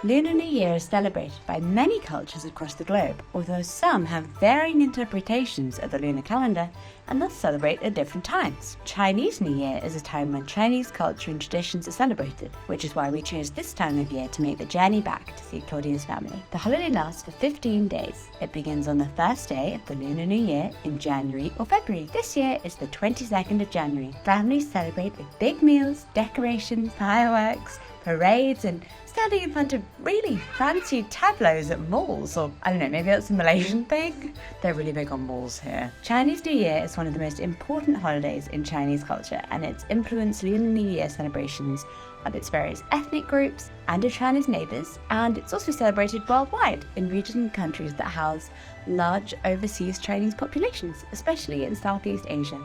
Lunar New Year is celebrated by many cultures across the globe, although some have varying interpretations of the lunar calendar and thus celebrate at different times. Chinese New Year is a time when Chinese culture and traditions are celebrated, which is why we chose this time of year to make the journey back to see Claudia's family. The holiday lasts for 15 days. It begins on the first day of the Lunar New Year in January or February. This year is the 22nd of January. Families celebrate with big meals, decorations, fireworks, parades, and standing in front of really fancy tableaus at malls, or I don't know, maybe that's a Malaysian thing? They're really big on malls here. Chinese New Year is one of the most important holidays in Chinese culture, and it's influenced Lunar New Year celebrations of its various ethnic groups and of China's neighbours, and it's also celebrated worldwide in regions and countries that house large overseas Chinese populations, especially in Southeast Asia,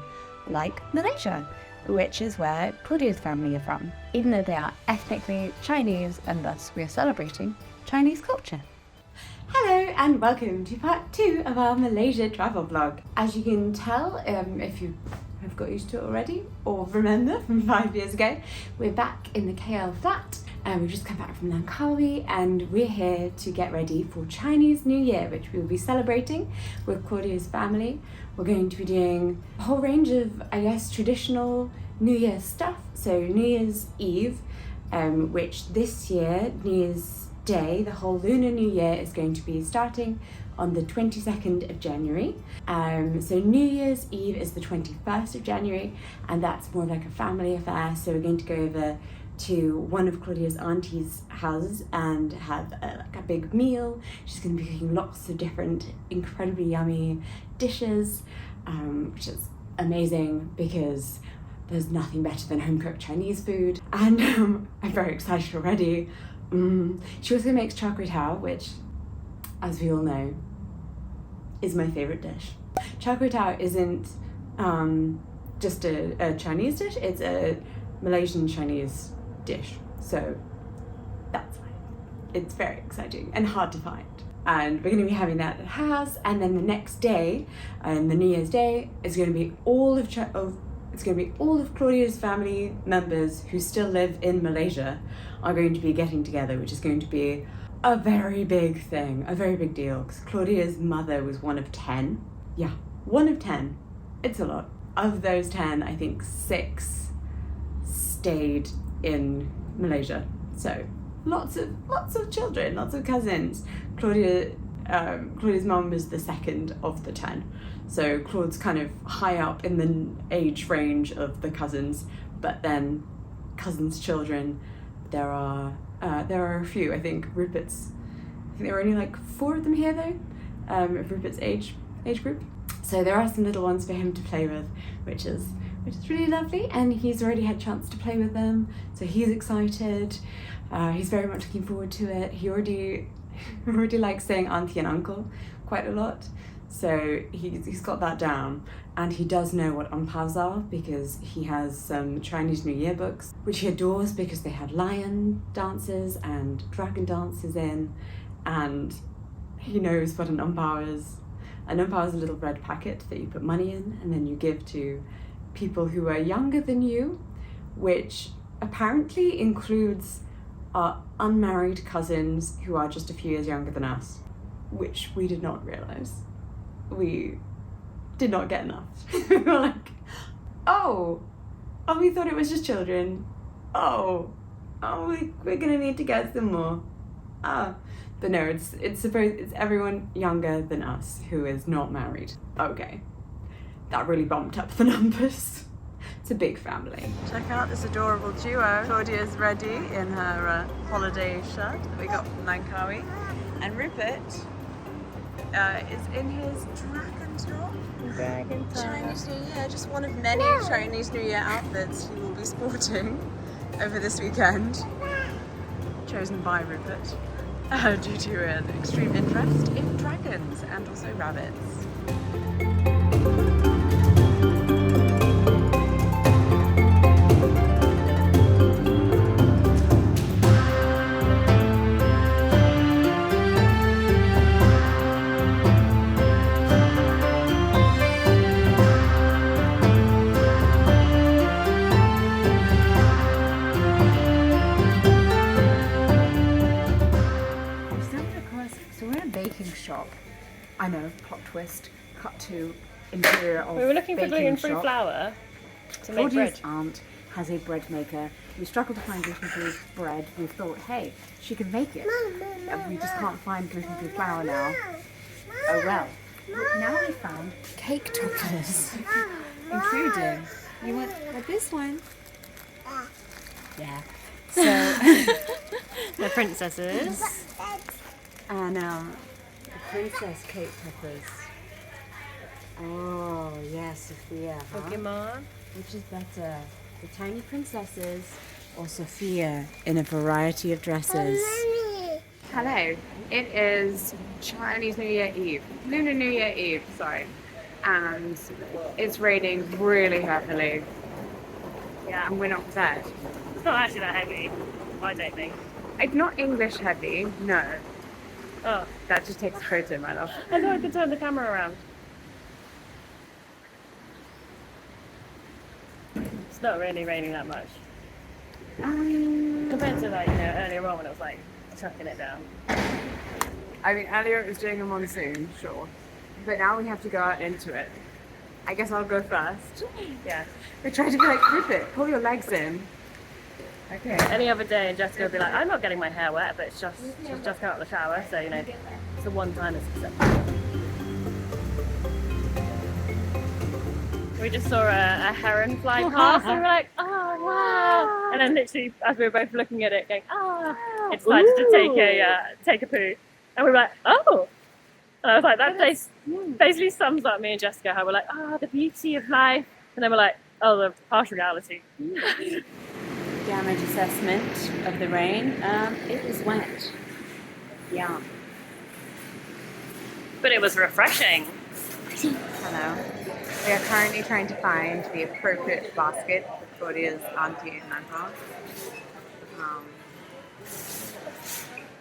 like Malaysia, which is where Claudia's family are from, even though they are ethnically Chinese, and thus we are celebrating Chinese culture. Hello and welcome to part 2 of our Malaysia travel vlog. As you can tell, if you have got used to it already or remember from 5 years ago, we're back in the KL flat and we've just come back from Langkawi and we're here to get ready for Chinese New Year, which we'll be celebrating with Claudia's family. We're going to be doing a whole range of, traditional New Year stuff. So New Year's Eve, which this year, New Year's Day, the whole Lunar New Year is going to be starting on the 22nd of January. So New Year's Eve is the 21st of January, and that's more like a family affair. So we're going to go over to one of Claudia's auntie's houses and have a big meal. She's going to be cooking lots of different incredibly yummy dishes, which is amazing because there's nothing better than home-cooked Chinese food, and I'm very excited already. She also makes char kway teow, which, as we all know, is my favourite dish. Char kway teow isn't just a Chinese dish, it's a Malaysian Chinese dish, so that's why it's very exciting and hard to find. And we're going to be having that at her house, and then the next day, the New Year's Day, is going to be all of Claudia's family members who still live in Malaysia are going to be getting together, which is going to be a very big thing, a very big deal, because Claudia's mother was one of 10. Yeah, one of 10. It's a lot. Of those 10, I think 6 stayed in Malaysia. So lots of children, lots of cousins. Claudia's mum is the second of the 10. So Claude's kind of high up in the age range of the cousins, but then cousins' children, there are a few. I think there are only like 4 of them here though, of Rupert's age group. So there are some little ones for him to play with, which is really lovely, and he's already had a chance to play with them, so he's excited. He's very much looking forward to it. He already likes saying auntie and uncle quite a lot, so he's got that down, and he does know what ampals are because he has some Chinese New Year books, which he adores because they have lion dances and dragon dances in, and he knows what an ampao is. An ampao is a little red packet that you put money in and then you give to people who are younger than you, which apparently includes our unmarried cousins who are just a few years younger than us, which we did not realise. We did not get enough. We were like, oh, we thought it was just children. We're gonna need to get some more. But no, it's everyone younger than us who is not married. Okay, that really bumped up the numbers. It's a big family. Check out this adorable duo. Claudia's ready in her holiday shirt that we got from Langkawi, and Rupert is in his dragon top. Chinese New Year, just one of many Chinese New Year outfits he will be sporting over this weekend. Chosen by Rupert due to an extreme interest in dragons and also rabbits. to interior of We were looking for baking gluten-free shop. flour to make bread. Claudia's aunt has a bread maker. We struggled to find gluten-free bread. We thought, hey, she can make it. And we just can't find gluten-free flour now. Oh well. Now we found cake toppers, including, you want this one? Yeah. So, The princesses. and the princess cake toppers. Oh, yes, Sophia, huh? Pokemon. Which is better, the tiny princesses or Sophia in a variety of dresses? Hello, it is Chinese New Year Eve, Lunar New Year Eve, sorry, and it's raining really heavily. Yeah. And we're not prepared. It's not actually that heavy, I don't think. It's not English heavy, no. Oh, That just takes a photo, my love. I thought I could turn the camera around. It's not really raining that much. Compared to like, earlier on when it was like chucking it down. I mean, earlier it was doing a monsoon, sure. But now we have to go out into it. I guess I'll go first. Yeah. We're trying to be like, Rupert, pull your legs in. Okay. Any other day and Jessica would be like, I'm not getting my hair wet, but she's just come out of the shower, so it's the one time it's acceptable. We just saw a heron fly past and we were like, oh wow! And then literally as we were both looking at it going, it decided to take a poo. And we were like, oh! And I was like, that place basically sums up me and Jessica, how we're like, the beauty of life. And then we're like, oh, the harsh reality. Damage assessment of the rain. It was wet. Yeah. But it was refreshing. Hello. We are currently trying to find the appropriate basket for Claudia's auntie and uncle.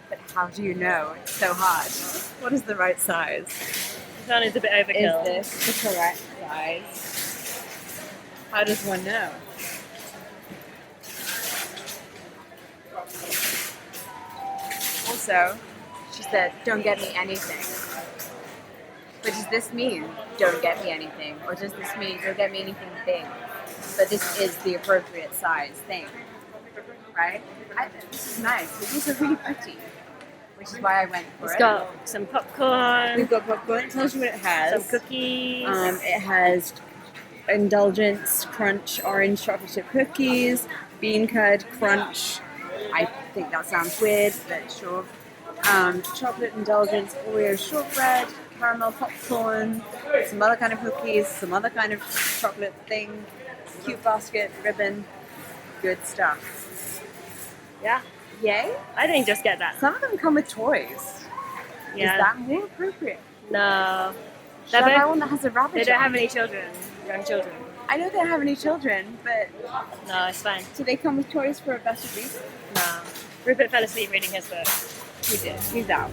But how do you know? It's so hard. What is the right size? This one is a bit overkill. Is this the correct size? How does one know? Also, she said, don't get me anything. But does this mean, don't get me anything? Or does this mean, don't get me anything thing? But this is the appropriate size thing. Right? This is nice. These are really pretty. Which is why I went for it. It's got some popcorn. We've got popcorn. It tells you what it has. Some cookies. It has Indulgence Crunch Orange Chocolate Chip Cookies, Bean Curd Crunch. I think that sounds weird, but sure. Chocolate Indulgence Oreo Shortbread, caramel popcorn, some other kind of cookies, some other kind of chocolate thing, cute basket, ribbon, good stuff. Yeah. Yay? I think just get that. Some of them come with toys. Yeah. Is that more appropriate? No. Should I buy one that has a rabbit? They don't on have it? any children, young children. I know they don't have any children, but No, it's fine. do they come with toys for a better reason? No. Rupert fell asleep reading his book. He did. He's out.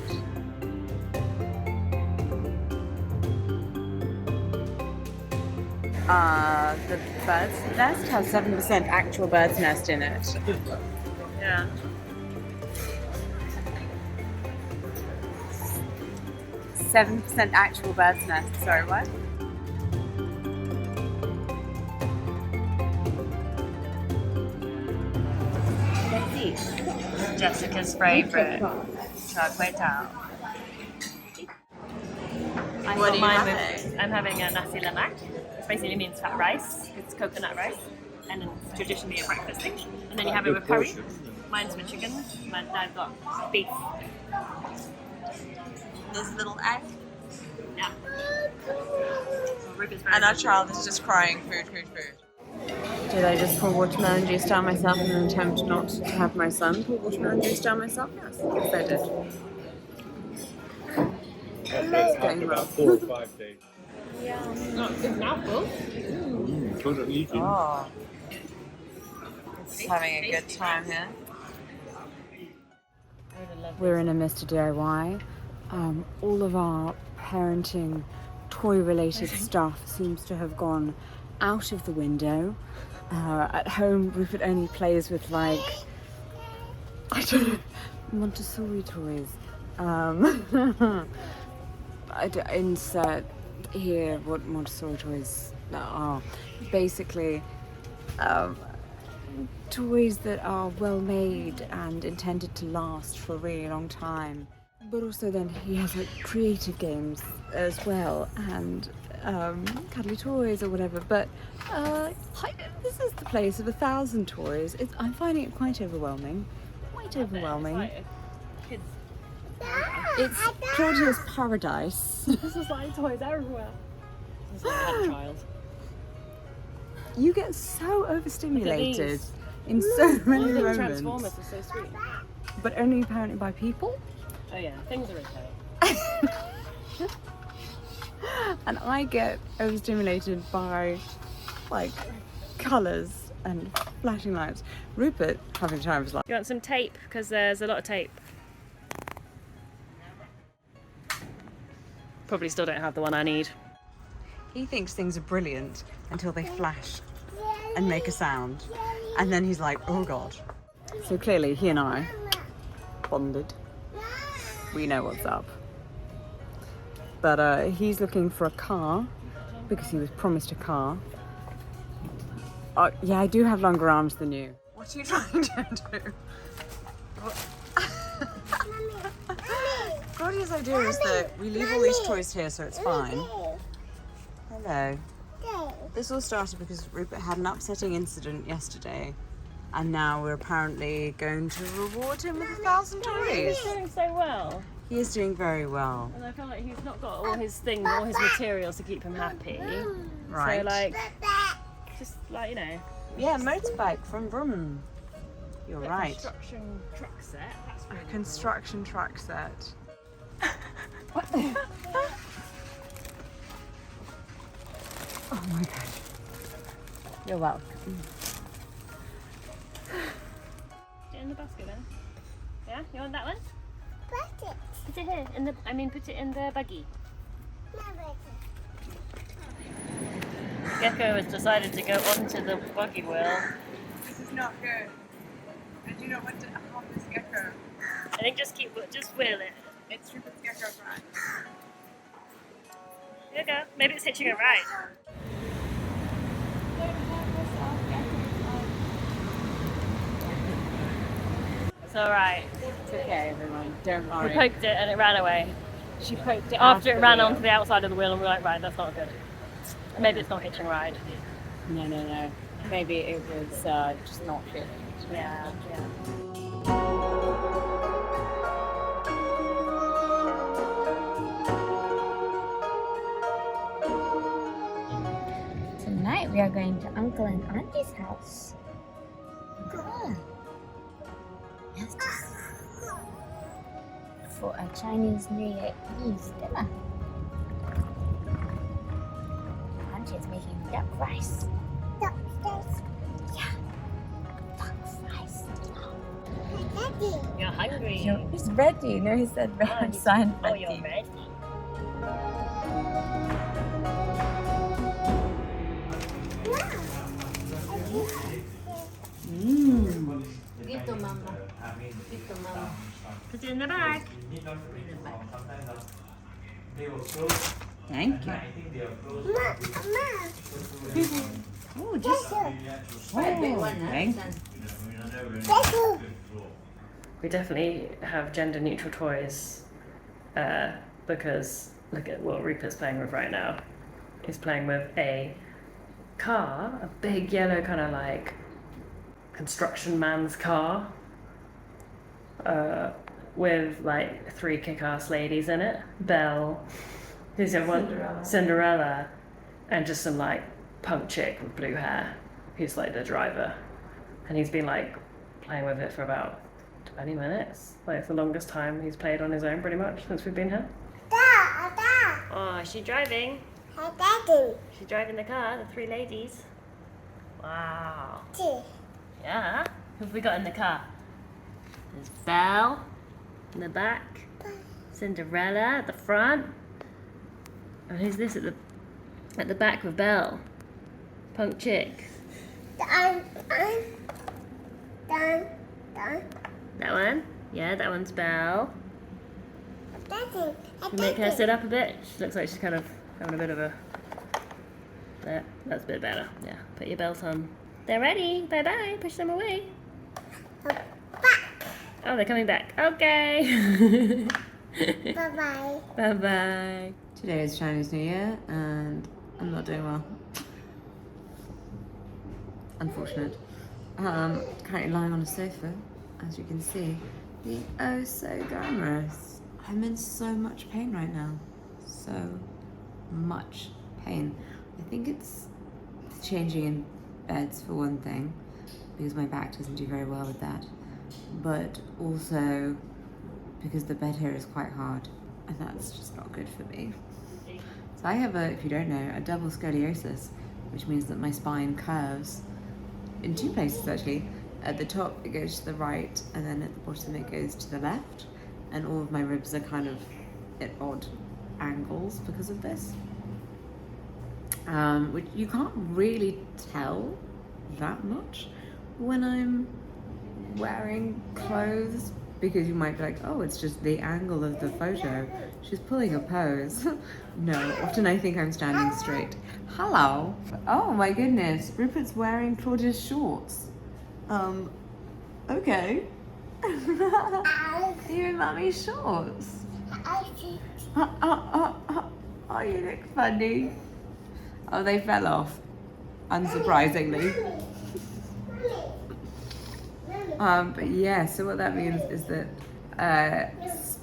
The bird's nest has 7% actual bird's nest in it. Yeah. 7% actual bird's nest. Sorry, what? Jessica's favourite chocolate tart. What are you I'm having a nasi lemak, which basically means fat rice. It's coconut rice, and it's traditionally a breakfast thing. And then you have it with curry. Mine's with chicken, and I've got beef. This little egg. Yeah. And our child is just crying, food, food, food. Did I just pour watermelon juice down myself in an attempt not to have my son pour watermelon juice down myself? Yes, I did. After about 4 or 5 days. Good mouthful. Couldn't eat it. Oh. It's having a good time here. We're in a Mr. DIY. All of our parenting, toy-related stuff seems to have gone out of the window. At home, Rupert only plays with, like, I don't know, Montessori toys. Insert here what Montessori toys are. Basically, toys that are well made and intended to last for a really long time. But also then he has like creative games as well, and cuddly toys or whatever. But this is the place of 1,000 toys. I'm finding it quite overwhelming. Quite overwhelming. It's Claudia's paradise. This is like toys everywhere. It's like I had a child. You get so overstimulated in so many moments. Transformers are so sweet. But only apparently by people. Oh yeah, things are okay. And I get overstimulated by like colours and flashing lights. Rupert having time of his life. You want some tape? Because there's a lot of tape. Probably still don't have the one I need. He thinks things are brilliant until they flash and make a sound. And then he's like, oh God. So clearly he and I bonded. We know what's up. But he's looking for a car because he was promised a car. Yeah, I do have longer arms than you. What are you trying to do? Claudia's idea is that we leave all these toys here so it's fine. Hello. This all started because Rupert had an upsetting incident yesterday, and now we're apparently going to reward him with 1,000 toys. He's doing so well. He is doing very well. And I feel like he's not got all his things, all his materials to keep him happy. Right. So like, just like, you know. Yeah, motorbike from Brum. You're right. Construction truck set. That's really A construction truck set. Oh my God. You're welcome. Put it in the basket then. Yeah, you want that one? Put it here in the. Put it in the buggy. Gecko has decided to go onto the buggy wheel. This is not good. I do not want to help this gecko. I think just wheel it. It's Rupert's gecko ride. Here you go. Maybe it's hitching a ride. It's alright. It's okay, everyone. Don't We worry. poked it and it ran away. She poked it After it ran the onto the outside of the wheel and we were like, right, that's not good. Maybe it's not hitching a ride. No. Maybe it was just not fit. Yeah. Tonight we are going to Uncle and Auntie's house. Yes, for a Chinese New Year Eve dinner. Auntie is making duck rice. Duck rice? Yeah. Duck rice. You're hungry. He's ready. No, he said red. Signed Oh, ready. you're ready. Dito, Mama. Dito, Mama. Put it in the bag. Thank you. Oh, just. Thank you. We definitely have gender neutral toys because look at what Rupert's playing with right now. He's playing with a car, a big yellow kind of like construction man's car with like 3 kick-ass ladies in it. Belle, who's the other one? Cinderella, and just some like punk chick with blue hair who's like the driver. And he's been like playing with it for about 20 minutes. Like it's the longest time he's played on his own pretty much since we've been here. Oh, is she driving? She's driving the car, the 3 ladies. Wow. Yeah. Who have we got in the car? There's Belle in the back. Cinderella at the front. And who's this at the back with Belle? Punk chick. That one? Yeah, that one's Belle. You make her sit up a bit. She looks like she's kind of Having a bit of a... There, that's a bit better. Yeah, put your belt on. They're ready. Bye-bye. Push them away. Oh, they're coming back. Okay. Bye-bye. Bye-bye. Today is Chinese New Year and I'm not doing well. Unfortunate. Currently lying on a sofa, as you can see, being oh so glamorous. I'm in so much pain right now. So much pain. I think it's changing in beds for one thing, because my back doesn't do very well with that. But also because the bed here is quite hard and that's just not good for me. So I have if you don't know, a double scoliosis, which means that my spine curves in two places actually. At the top it goes to the right and then at the bottom it goes to the left, and all of my ribs are kind of at odd angles because of this. Which you can't really tell that much when I'm wearing clothes, because you might be like, oh, it's just the angle of the photo. She's pulling a pose. No, often I think I'm standing straight. Hello. Oh my goodness, Rupert's wearing Claudia's shorts. Okay. You're in Mummy's shorts. Oh, you look funny. Oh, they fell off, unsurprisingly. But yeah, so what that means is that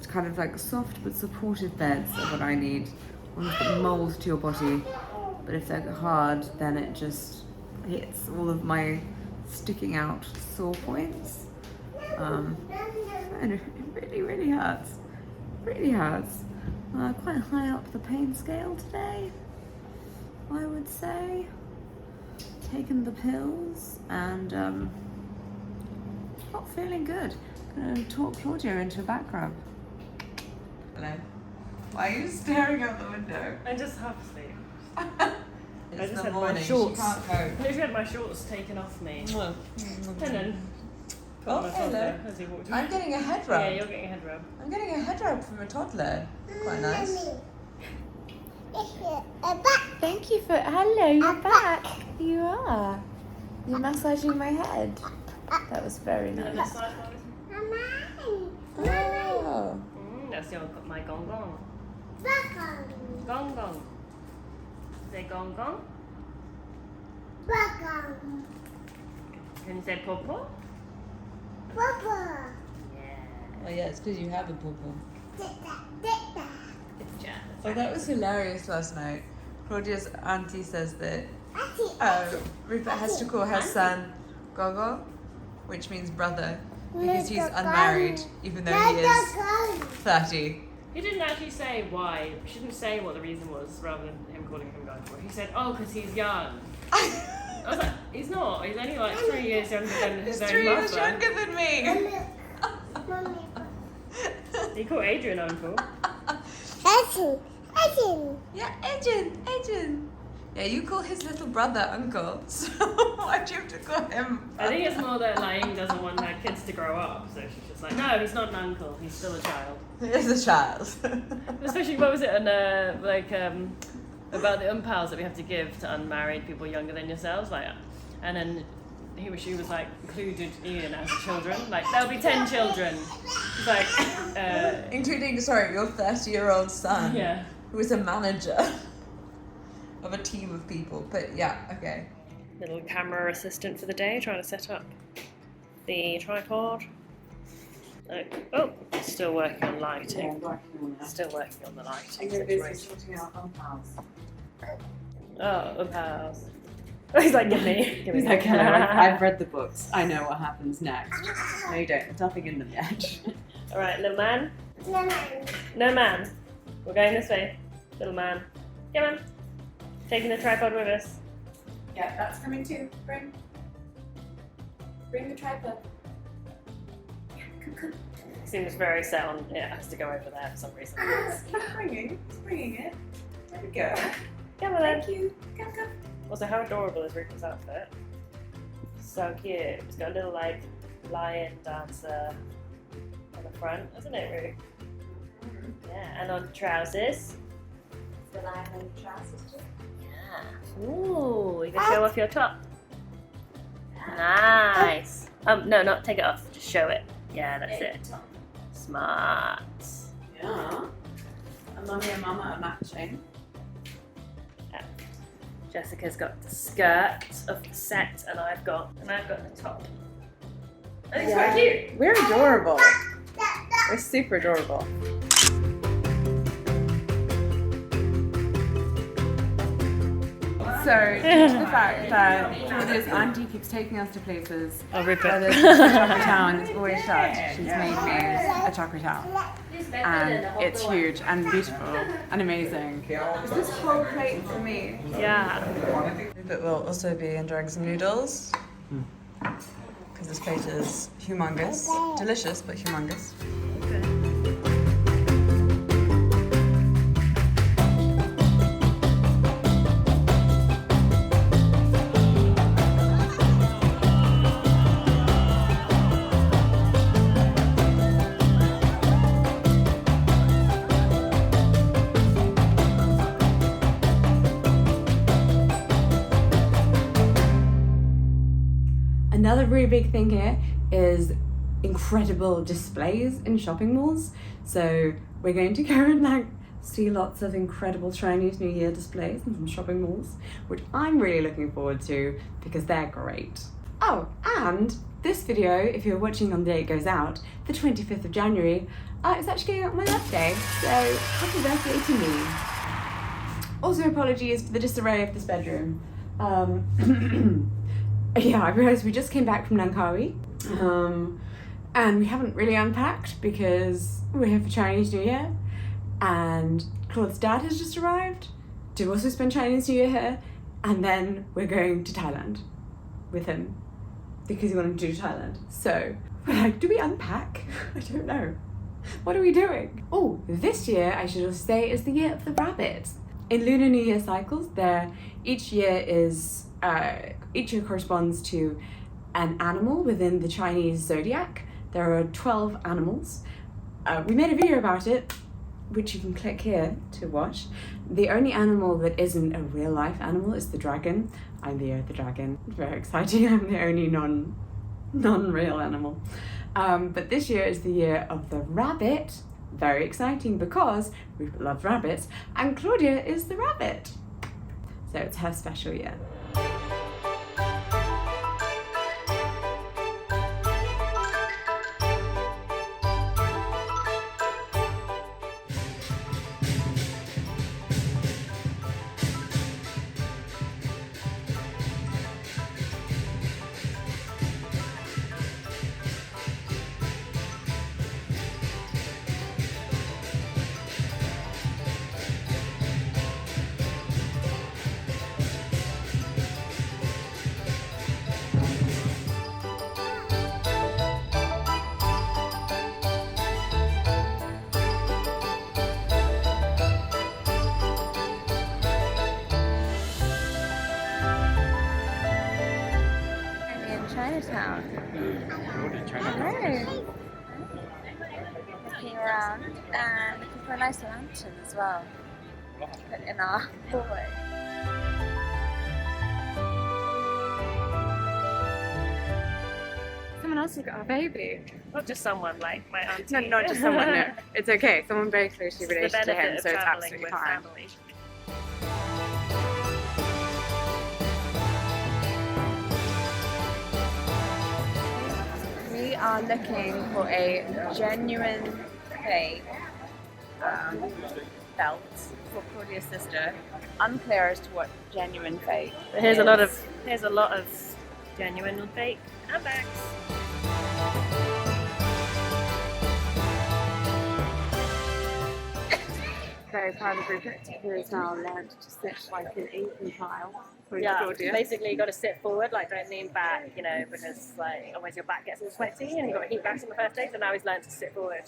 kind of like soft but supportive beds are what I need. Ones that mould to your body, but if they're hard, then it just hits all of my sticking out sore points. And it really hurts. Really hurts. Quite high up the pain scale today, I would say. Taken the pills and not feeling good. Gonna talk Claudia into a back rub. Hello. Why are you staring out the window? I just half asleep. It's I just the had morning. my shorts. She can't cope. I literally had my shorts taken off me. And then put Oh, on my toddler hello. as he walked I'm in. getting a head rub. Yeah, you're getting a head rub. I'm getting a head rub from a toddler. Quite nice. Thank you for. Hello, you're back. You are. You're massaging my head. That was very nice. Oh. That's my gong gong. Gong gong. Say gong gong. Can you say popo? Yeah. Oh yeah, it's because you have a pawpaw. Good job. Oh, that was hilarious last night. Claudia's auntie says that Rupert has to call her son Gogo, which means brother, because he's unmarried, even though he is 30. He didn't actually say why. She didn't say what the reason was, rather than him calling him Gogo. He said, oh, because he's young. I was like, he's not. He's only like 3 years younger than his He's own 3 years mother. younger than me. He called Adrian uncle. Yeah, Adrian. Yeah, you call his little brother uncle, so why'd you have to call him? I think it's more that Laing doesn't want her kids to grow up, so she's just like, no, he's not an uncle. He's still a child. He is a child. Especially, what was it, about the umpals that we have to give to unmarried people younger than yourselves, like, and then she was like included Ian as children, like there'll be 10 children, it's like, Including, sorry, your 30-year-old son, yeah. who is a manager of a team of people. But yeah, okay. Little camera assistant for the day, trying to set up the tripod. Oh, still working on lighting. Still working on the lighting. sorting out umpals. Oh, umpals. He's like, give me. He's like, hello, I've read the books. I know what happens next. No, you don't. There's nothing in them yet. All right, little man. No man. We're going this way. Little man. Come on. Taking the tripod with us. Yeah, that's coming too. Bring the tripod. Yeah, come. Seems very set on it has to go over there for some reason. He's bringing it. There we go. Come on then. Thank you. Come. Also, how adorable is Rupert's outfit? So cute. It's got a little like lion dancer on the front, isn't it, Ruth? Yeah, and on trousers. The line and trousers too. Yeah. Ooh, you can show off your top. Nice. No, not take it off. Just show it. Yeah, that's it. Smart. Yeah. And Mummy and Mama are matching. Jessica's got the skirt of the set, and I've got the top. And it's quite cute. We're adorable. We're super adorable. So, due to the fact that Claudia's auntie keeps taking us to places I'll rip where it. there's a chocolate town that's always shut, she's made me a chocolate town. And it's huge and beautiful and amazing. Is this whole plate for me? Yeah. But we'll also be enjoying some noodles. Because this plate is humongous. Delicious, but humongous. Another really big thing here is incredible displays in shopping malls. So we're going to go and see lots of incredible Chinese New Year displays from shopping malls, which I'm really looking forward to because they're great. Oh, and this video, if you're watching on the day it goes out, the 25th of January, it's actually going out on my birthday. So happy birthday to me. Also apologies for the disarray of this bedroom. Yeah, I realised we just came back from Langkawi, and we haven't really unpacked because we're here for Chinese New Year, and Claude's dad has just arrived to also spend Chinese New Year here, and then we're going to Thailand with him because he wanted to do Thailand. So we're like, do we unpack? I don't know. What are we doing? Oh, this year I should also say is the year of the rabbit. In Lunar New Year cycles, each year corresponds to an animal within the Chinese zodiac. There are 12 animals. We made a video about it, which you can click here to watch. The only animal that isn't a real life animal is the dragon. I'm the year of the dragon. Very exciting. I'm the only non-real animal. But this year is the year of the rabbit. Very exciting because we love rabbits, and Claudia is the rabbit. So it's her special year. Chinatown. Hello. Looking around and looking for a nice lantern as well to put in our hallway. Someone else has got a baby. Not just someone like my auntie. No, not just someone, no. It's okay. Someone very closely It's the related to benefit him, of so it's travelling absolutely with fine. family. We are looking for a genuine fake belt for Claudia's sister. Unclear as to what genuine fake. But here's a lot of genuine fake handbags. Very proud of Bridget, who has now learned to sit like an Asian child. Yeah, Claudia. basically you got to sit forward, like don't lean back, you know, because like otherwise your back gets all sweaty and you've got to heat back on the first day. So now he's learned to sit forward,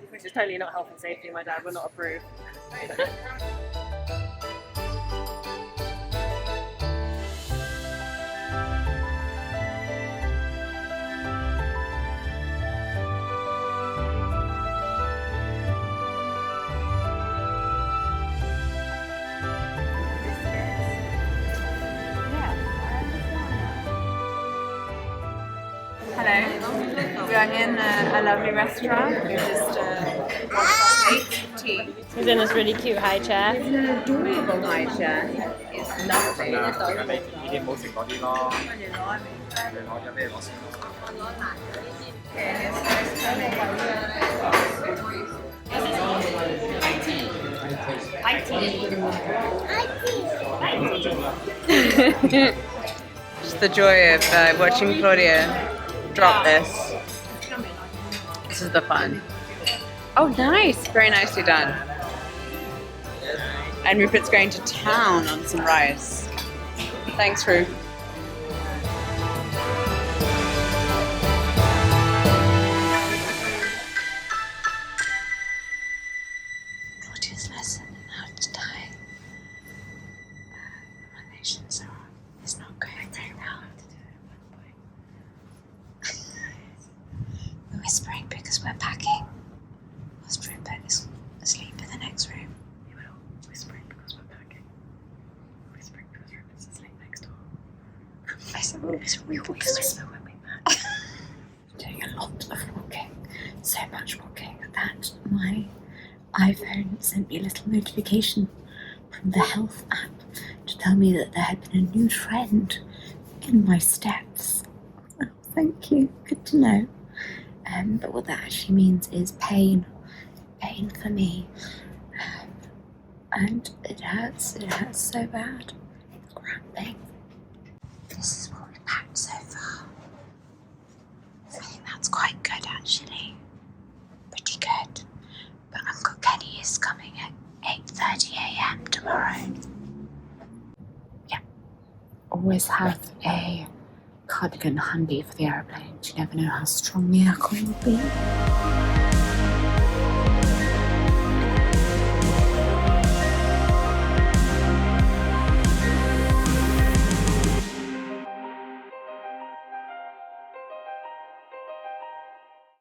which is totally not health and safety. My dad will not approve. Hello. We are in a lovely restaurant. We just ate tea. He's in this really cute high chair. It's an adorable high chair. It's lovely. 呢啲唔好食嗰啲咯，你攞咗咩攞先？ Just the joy of watching Claudia drop this. This is the fun. Oh, nice! Very nicely done. And Rupert's going to town on some rice. Thanks, Ru. Claudia's lesson in how to tie relations is not going very well. We're whispering because we're packing. Whilst Rupert is asleep in the next room. Whispering because we're packing. Whispering because Rupert's asleep next door. I said we whisper when we pack. Doing a lot of walking. So much walking that my iPhone sent me a little notification from the health app to tell me that there had been a new trend in my steps. Oh, thank you. Good to know. But what that actually means is pain. Pain for me. And it hurts so bad. It's cramping. This is what we've packed so far. I think that's quite good actually. Pretty good. But Uncle Kenny is coming at 8:30 a.m. tomorrow. Yeah. Always have a cardigan handy for the aeroplane. You never know how strong the aircon will be.